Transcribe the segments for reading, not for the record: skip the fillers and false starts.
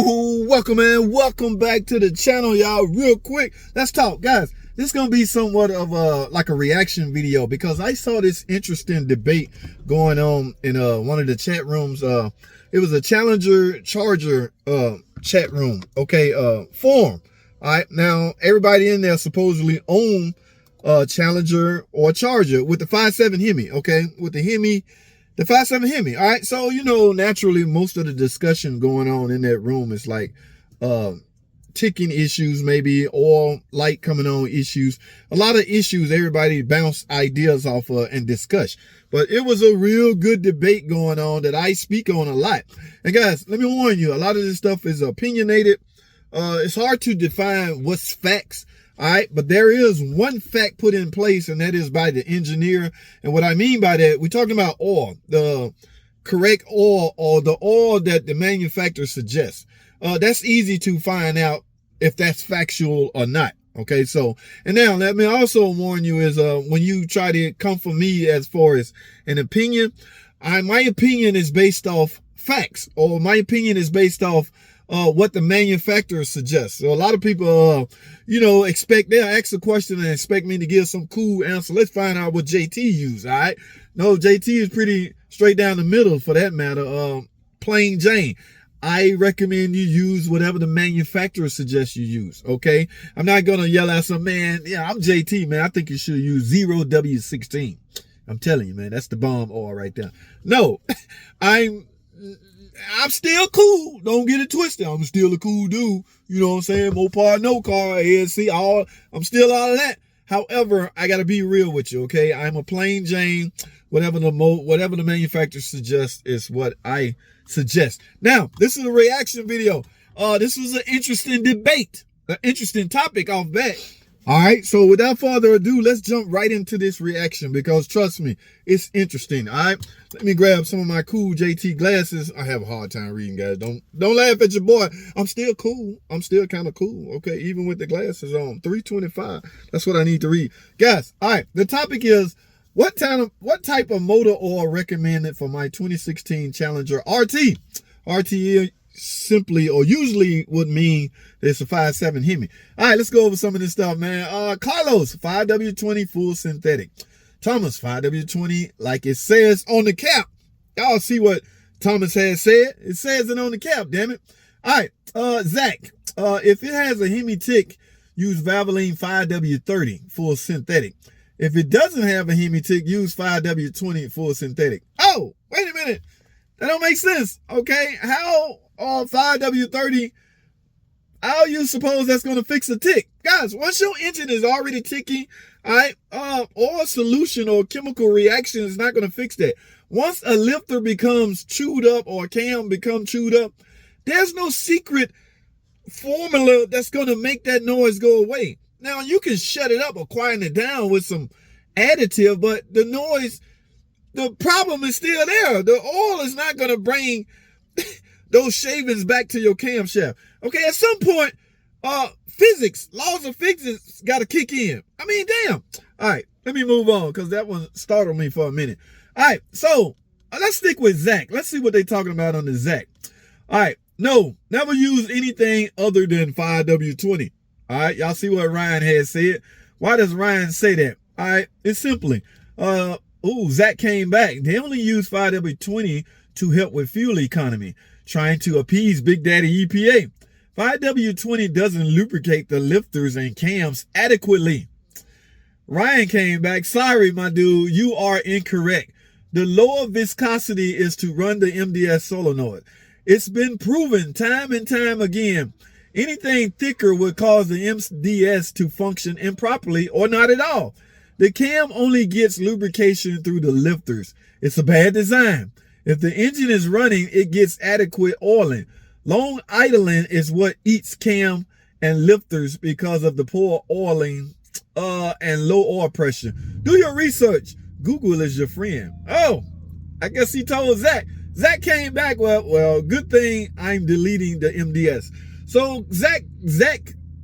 Welcome and welcome back to the channel, y'all. Real quick, let's talk, guys. This is gonna be somewhat of like a reaction video because I saw this interesting debate going on in one of the chat rooms. It was a Challenger Charger chat room, okay, forum. All right, now everybody in there supposedly own Challenger or Charger with the 5.7 Hemi, okay, with the Hemi. The 5.7 Hemi, all right? So, you know, naturally, most of the discussion going on in that room is like ticking issues, maybe oil light coming on issues. A lot of issues everybody bounce ideas off of and discuss. But it was a real good debate going on that I speak on a lot. And guys, let me warn you, a lot of this stuff is opinionated. It's hard to define what's facts. All right, but there is one fact put in place, and that is by the engineer. And what I mean by that, we're talking about oil, the correct oil or the oil that the manufacturer suggests. That's easy to find out if that's factual or not. Okay, so, and now let me also warn you is when you try to come for me as far as an opinion, my opinion is based off facts, or my opinion is based off what the manufacturer suggests. So a lot of people, you know, they'll ask a question and expect me to give some cool answer. Let's find out what JT used, all right? No, JT is pretty straight down the middle for that matter. Plain Jane. I recommend you use whatever the manufacturer suggests you use, okay? I'm not going to yell at some man. Yeah, I'm JT, man. I think you should use 0W16. I'm telling you, man, that's the bomb oil right there. No, I'm still cool. Don't get it twisted. I'm still a cool dude. You know what I'm saying? Mopar, no car, ASC, I'm still all of that. However, I got to be real with you, okay? I'm a plain Jane. Whatever the manufacturer suggests is what I suggest. Now, this is a reaction video. This was an interesting debate, an interesting topic off bat. All right, so without further ado, let's jump right into this reaction because trust me, it's interesting. All right, let me grab some of my cool JT glasses. I have a hard time reading, guys. Don't laugh at your boy. I'm still cool. I'm still kind of cool. Okay, even with the glasses on. 325. That's what I need to read, guys. All right, the topic is what type of motor oil recommended for my 2016 Challenger RT. RT simply or usually would mean it's a 5.7 Hemi. All right, let's go over some of this stuff, man. Carlos, 5W20 full synthetic. Thomas, 5W20 like it says on the cap. Y'all see what Thomas has said? It says it on the cap, damn it. All right, Zack, if it has a Hemi tick, use Valvoline 5W30 full synthetic. If it doesn't have a Hemi tick, use 5W20 full synthetic. Oh, wait a minute. That don't make sense, okay? How 5W30, how you suppose that's going to fix a tick? Guys, once your engine is already ticking, all right, oil solution or chemical reaction is not going to fix that. Once a lifter becomes chewed up or a cam becomes chewed up, there's no secret formula that's going to make that noise go away. Now, you can shut it up or quieten it down with some additive, but the noise, the problem is still there. The oil is not going to bring those shavings back to your camshaft. Okay, at some point, laws of physics got to kick in. I mean, damn. All right, let me move on because that one startled me for a minute. All right, so let's stick with Zack. Let's see what they're talking about on the Zack. All right, no, never use anything other than 5W20. All right, y'all see what Ryan has said. Why does Ryan say that? All right, it's simply, Zack came back. They only use 5W20 to help with fuel economy, trying to appease Big Daddy EPA. 5W20 doesn't lubricate the lifters and cams adequately. Ryan came back. Sorry, my dude, you are incorrect. The lower viscosity is to run the MDS solenoid. It's been proven time and time again. Anything thicker would cause the MDS to function improperly or not at all. The cam only gets lubrication through the lifters. It's a bad design. If the engine is running, it gets adequate oiling. Long idling is what eats cam and lifters because of the poor oiling and low oil pressure. Do your research. Google is your friend. Oh, I guess he told Zack. Zack came back. Well, good thing I'm deleting the MDS. So Zack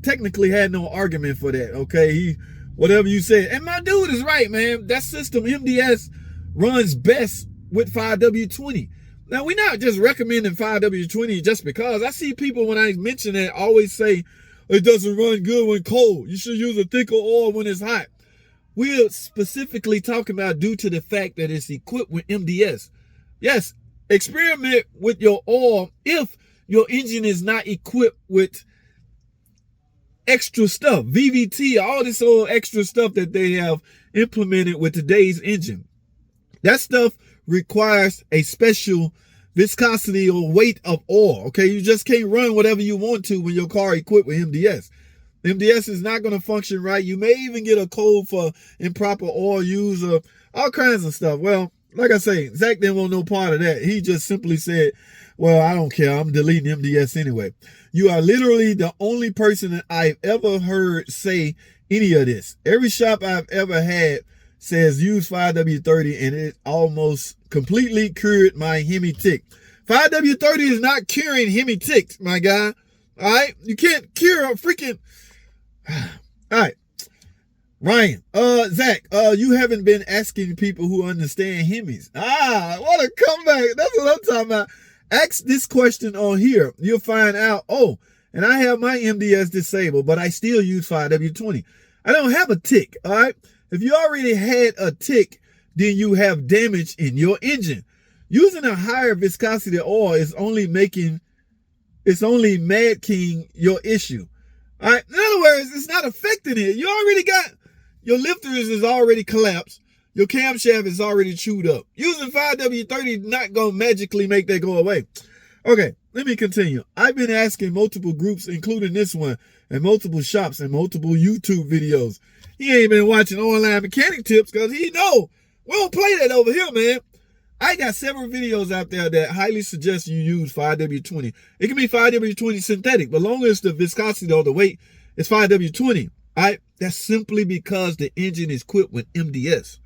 technically had no argument for that, okay? Whatever you said. And my dude is right, man. That system, MDS, runs best with 5W20. Now, we're not just recommending 5W20 just because. I see people when I mention it always say it doesn't run good when cold. You should use a thicker oil when it's hot. We're specifically talking about due to the fact that it's equipped with MDS. Yes, experiment with your oil if your engine is not equipped with extra stuff, VVT, all this old extra stuff that they have implemented with today's engine. That stuff requires a special viscosity or weight of oil, okay? You just can't run whatever you want to when your car equipped with MDS. MDS is not going to function right. You may even get a code for improper oil use or all kinds of stuff. Well, like I say, Zack didn't want no part of that. He just simply said, well, I don't care. I'm deleting MDS anyway. You are literally the only person that I've ever heard say any of this. Every shop I've ever had says use 5W30 and it almost completely cured my Hemi tick. 5W30 is not curing Hemi ticks, my guy. All right? You can't cure a freaking... All right. Ryan, Zack, you haven't been asking people who understand Hemis. What a comeback. That's what I'm talking about. Ask this question on here. You'll find out, oh, and I have my MDS disabled, but I still use 5W20. I don't have a tick, all right? If you already had a tick, then you have damage in your engine. Using a higher viscosity oil is only mad king your issue. All right. In other words, it's not affecting it. You already got your lifters is already collapsed. Your camshaft is already chewed up. Using 5W30 not gonna magically make that go away. Okay, let me continue. I've been asking multiple groups, including this one, and multiple shops and multiple YouTube videos. He ain't been watching online mechanic tips because he know we don't play that over here, man. I got several videos out there that highly suggest you use 5W20. It can be 5W20 synthetic, but long as the viscosity or the weight is 5W20. All right, that's simply because the engine is equipped with MDS.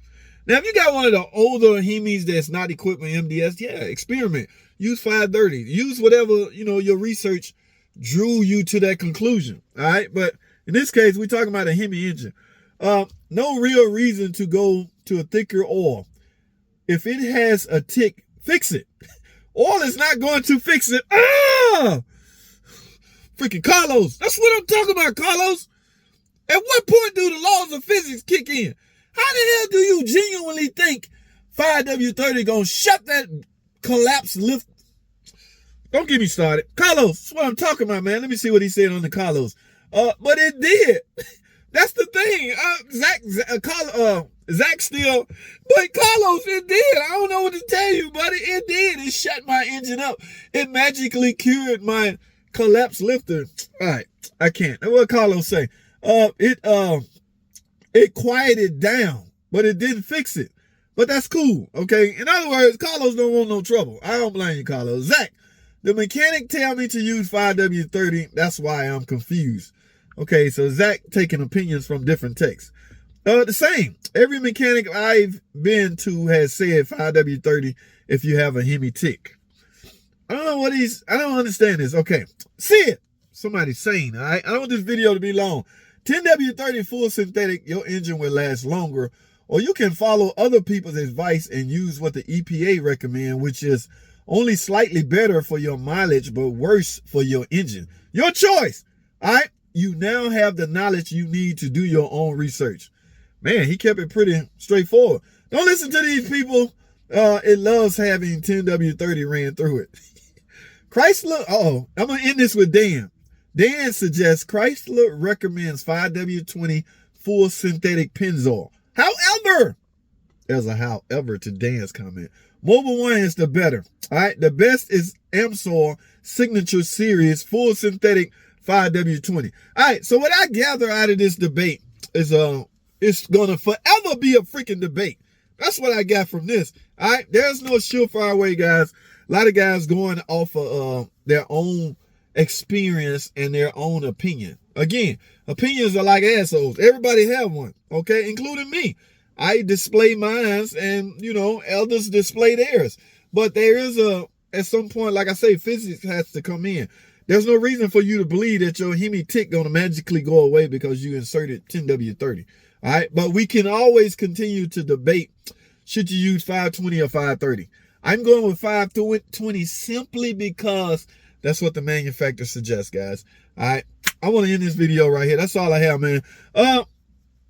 Now, if you got one of the older Hemis that's not equipped with MDS, yeah, experiment. Use 530. Use whatever, your research drew you to that conclusion. All right, but in this case, we're talking about a Hemi engine. No real reason to go to a thicker oil. If it has a tick, fix it. Oil is not going to fix it. Freaking Carlos. That's what I'm talking about, Carlos. At what point do the laws of physics kick in? How the hell do you genuinely think 5W30 gonna shut that collapse lift? Don't get me started. Carlos, that's what I'm talking about, man. Let me see what he said on the Carlos. But it did. That's the thing. Zack still, but Carlos, it did. I don't know what to tell you, buddy. It did. It shut my engine up. It magically cured my collapse lifter. All right, I can't. What Carlos say? It quieted down, but it didn't fix it. But that's cool, okay? In other words, Carlos don't want no trouble. I don't blame you, Carlos. Zack, the mechanic tell me to use 5W30. That's why I'm confused. Okay, so Zack taking opinions from different texts. The same. Every mechanic I've been to has said 5W30 if you have a Hemi tick. I don't understand this. Okay, see it. Somebody's saying, all right? I don't want this video to be long. 10W30 full synthetic, your engine will last longer. Or you can follow other people's advice and use what the EPA recommend, which is only slightly better for your mileage, but worse for your engine. Your choice. All right? You now have the knowledge you need to do your own research. Man, he kept it pretty straightforward. Don't listen to these people. It loves having 10W30 ran through it. Chrysler, I'm going to end this with Dan. Dan suggests Chrysler recommends 5W20 full synthetic Pennzoil. However, there's a however to Dan's comment. Mobil 1 is the better. All right, the best is Amsoil Signature Series full synthetic 5W20. All right, so what I gather out of this debate is it's gonna forever be a freaking debate. That's what I got from this. All right, there's no surefire way, guys. A lot of guys going off of their own experience and their own opinion. Again, opinions are like assholes. Everybody have one, okay, including me. I display mine, and others display theirs. But there is at some point, like I say, physics has to come in. There's no reason for you to believe that your Hemi tick gonna magically go away because you inserted 10W30. All right, but we can always continue to debate, should you use 520 or 530? I'm going with 520 simply because that's what the manufacturer suggests, guys. All right. I want to end this video right here. That's all I have, man.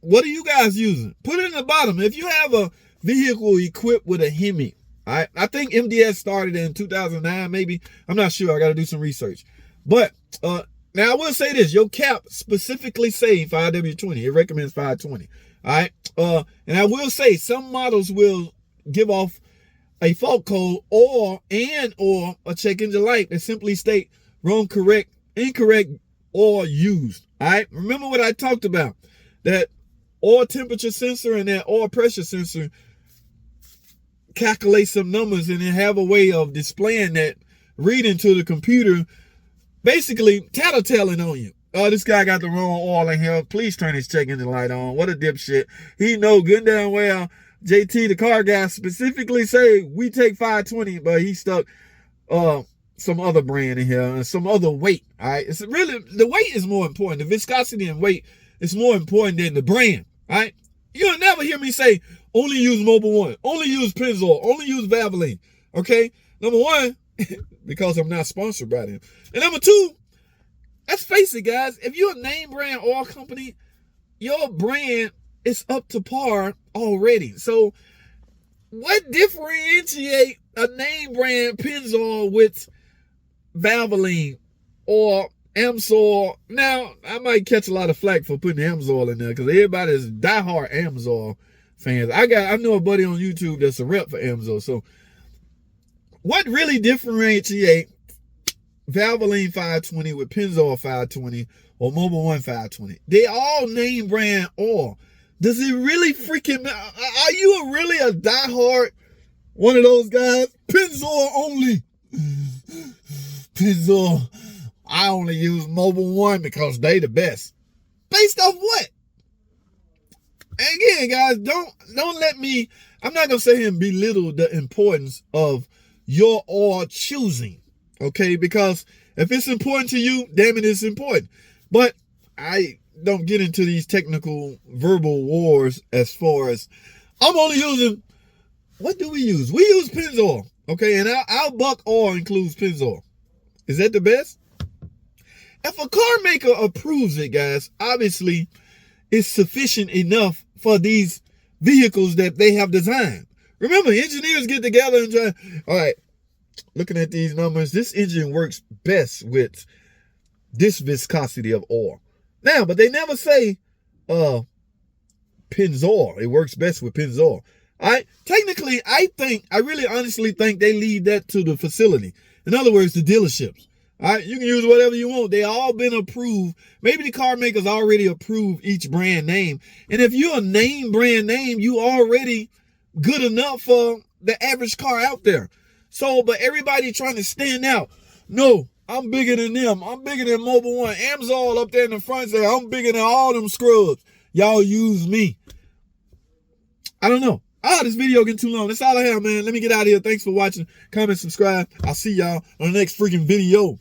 What are you guys using? Put it in the bottom. If you have a vehicle equipped with a Hemi, all right, I think MDS started in 2009, maybe. I'm not sure. I got to do some research. But now I will say this. Your cap specifically say 5W20. It recommends 520. All right. And I will say some models will give off a fault code or a check engine light that simply state wrong, correct, incorrect, or used. All right. Remember what I talked about, that oil temperature sensor and that oil pressure sensor calculate some numbers and then have a way of displaying that reading to the computer, basically tattletaling on you. Oh, this guy got the wrong oil in here. Please turn his check engine light on. What a dipshit. He know good and damn well JT, the car guy, specifically say we take 520, but he stuck some other brand in here and some other weight. All right. It's really, the weight is more important. The viscosity and weight is more important than the brand. All right. You'll never hear me say only use Mobil 1, only use Pennzoil, only use Valvoline. Okay. Number one, because I'm not sponsored by them. And number two, let's face it, guys. If you're a name brand oil company, your brand is up to par already. So what differentiate a name brand Pennzoil with Valvoline or Amsoil? Now, I might catch a lot of flack for putting Amsoil in there because everybody is diehard Amsoil fans. I know a buddy on YouTube that's a rep for Amsoil. So what really differentiate Valvoline 520 with Pennzoil 520 or Mobil 1 520? They all name brand oil. Does it really freaking matter? Are you really a diehard one of those guys? Pennzoil only. Pennzoil. I only use Mobil 1 because they the best. Based off what? And again, guys, don't let me, I'm not going to sit here and belittle the importance of your oil choosing. Okay? Because if it's important to you, damn it, it's important. But I don't get into these technical verbal wars as far as I'm only using, what do we use? We use Pennzoil. Okay, and our buck oil includes Pennzoil. Is that the best? If a car maker approves it, guys, obviously it's sufficient enough for these vehicles that they have designed. Remember, engineers get together and try, all right, looking at these numbers, this engine works best with this viscosity of oil. Now, but they never say Pennzoil. It works best with Pennzoil. All right. Technically, I really honestly think they leave that to the facility. In other words, the dealerships. All right. You can use whatever you want. They all been approved. Maybe the car makers already approved each brand name. And if you're a name brand name, you already good enough for the average car out there. So, but everybody trying to stand out. No. I'm bigger than them. I'm bigger than Mobil 1. Amsoil up there in the front say, I'm bigger than all them scrubs. Y'all use me. I don't know. This video getting too long. That's all I have, man. Let me get out of here. Thanks for watching. Comment, subscribe. I'll see y'all on the next freaking video.